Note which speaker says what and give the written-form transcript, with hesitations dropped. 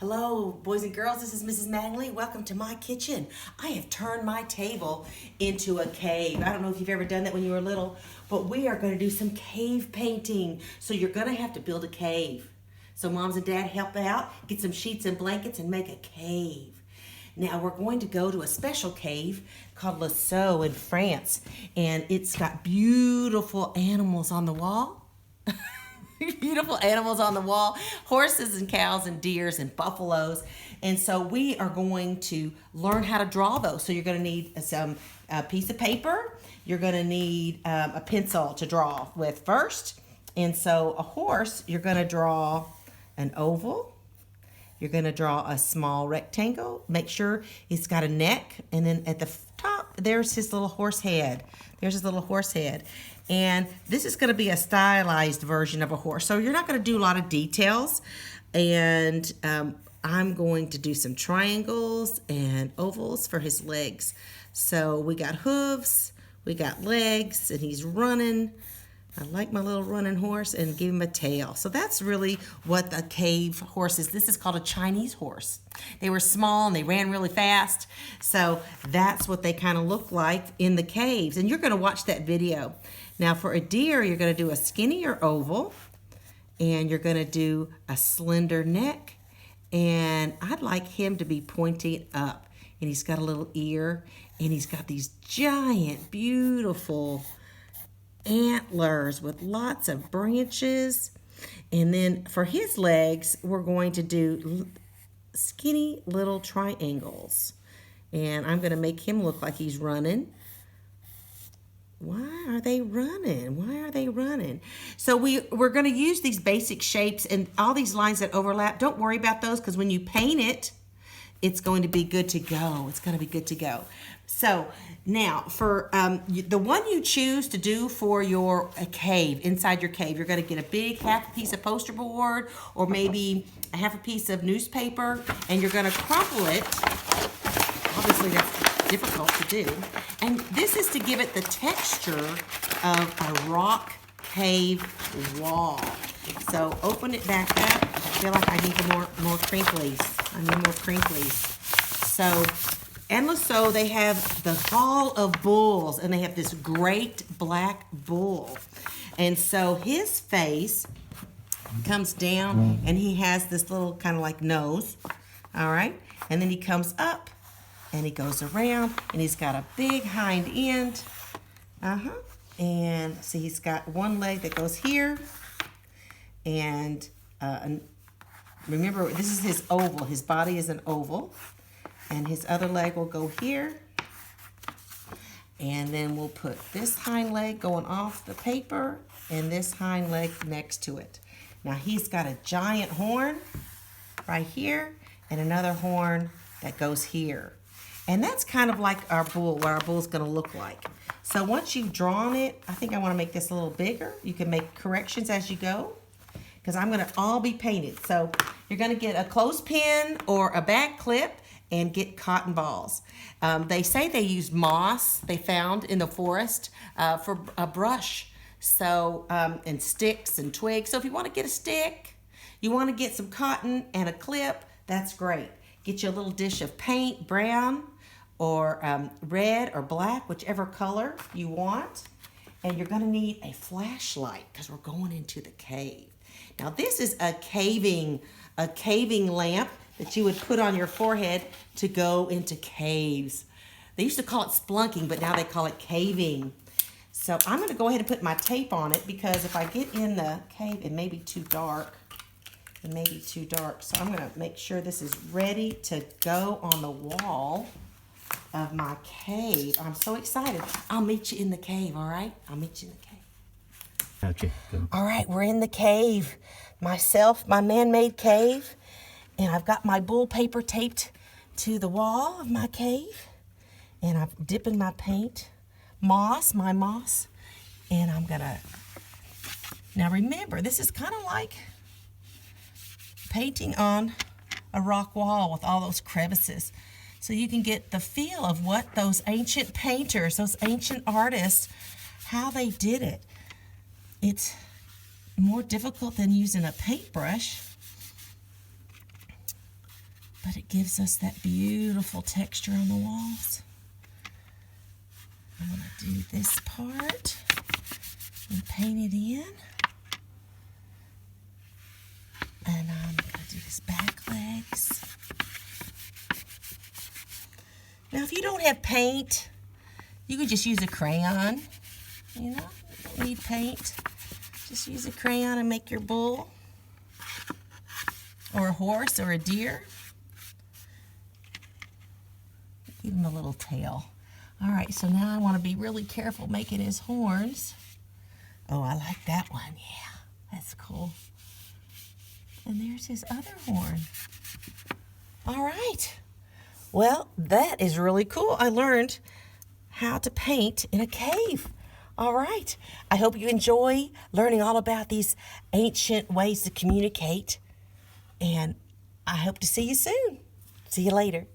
Speaker 1: Hello, boys and girls. This is Mrs. Mangley. Welcome to my kitchen. I have turned my table into a cave. I don't know if you've ever done that when you were little, but we are going to do some cave painting. So you're going to have to build a cave. So moms and dad help out, get some sheets and blankets and make a cave. Now we're going to go to a special cave called Le Sceau in France, and it's got beautiful animals on the wall. Beautiful animals on the wall, horses and cows and deers and buffaloes. And so we are going to learn how to draw those. So you're going to need a piece of paper. You're going to need a pencil to draw with first. And so a horse, you're going to draw an oval. You're going to draw a small rectangle. Make sure it's got a neck. And then at the top, there's his little horse head. There's his little horse head. And this is going to be a stylized version of a horse. So you're not going to do a lot of details. And I'm going to do some triangles and ovals for his legs. So we got hooves, we got legs, and he's running. I like my little running horse, and give him a tail. So that's really what the cave horse is. This is called a Chinese horse. They were small and they ran really fast. So that's what they kind of look like in the caves. And you're going to watch that video. Now for a deer, you're going to do a skinnier oval, and you're going to do a slender neck. And I'd like him to be pointing up. And he's got a little ear, and he's got these giant, beautiful antlers with lots of branches. And then for his legs, we're going to do skinny little triangles. And I'm going to make him look like he's running. Why are they running? Why are they running? So we're going to use these basic shapes and all these lines that overlap. Don't worry about those, because when you paint it, it's going to be good to go. It's going to be good to go. So now for the one you choose to do for your cave, inside your cave, you're going to get a big half a piece of poster board or maybe a half a piece of newspaper, and you're going to crumple it. Obviously that's difficult to do. And this is to give it the texture of a rock cave wall. So open it back up. I feel like I need more crinklies. I need more crinklies. So, and Le Sceau, they have the Hall of Bulls, and they have this great black bull. And so his face comes down, and he has this little kind of like nose, all right? And then he comes up, and he goes around, and he's got a big hind end. And see, he's got one leg that goes here, and remember, this is his oval. His body is an oval. And his other leg will go here. And then we'll put this hind leg going off the paper and this hind leg next to it. Now he's got a giant horn right here and another horn that goes here. And that's kind of like our bull, what our bull's going to look like. So once you've drawn it, I think I want to make this a little bigger. You can make corrections as you go, because I'm going to all be painted. So you're going to get a clothespin or a back clip and get cotton balls. They say they use moss they found in the forest for a brush. So, and sticks and twigs. So if you want to get a stick, you want to get some cotton and a clip, that's great. Get you a little dish of paint, brown or red or black, whichever color you want. And you're going to need a flashlight, because we're going into the cave. Now this is a caving lamp that you would put on your forehead to go into caves. They used to call it splunking, but now they call it caving. So I'm going to go ahead and put my tape on it, because if I get in the cave, it may be too dark. It may be too dark. So I'm going to make sure this is ready to go on the wall of my cave. I'm so excited. I'll meet you in the cave, all right? I'll meet you in the cave.
Speaker 2: Okay, good.
Speaker 1: All right, we're in the cave. My man-made cave. And I've got my bull paper taped to the wall of my cave. And I'm dipping my paint, my moss. And I'm gonna, now remember, this is kind of like painting on a rock wall with all those crevices. So you can get the feel of what those ancient painters, those ancient artists, how they did it. It's more difficult than using a paintbrush. but it gives us that beautiful texture on the walls. I'm going to do this part and paint it in. And I'm going to do his back legs. Now, if you don't have paint, you can just use a crayon. You know, you don't need paint. Just use a crayon and make your bull, or a horse, or a deer. Give him a little tail. All right, so now I want to be really careful making his horns. Oh, I like that one. Yeah, that's cool. And there's his other horn. All right. Well, that is really cool. I learned how to paint in a cave. All right. I hope you enjoy learning all about these ancient ways to communicate. And I hope to see you soon. See you later.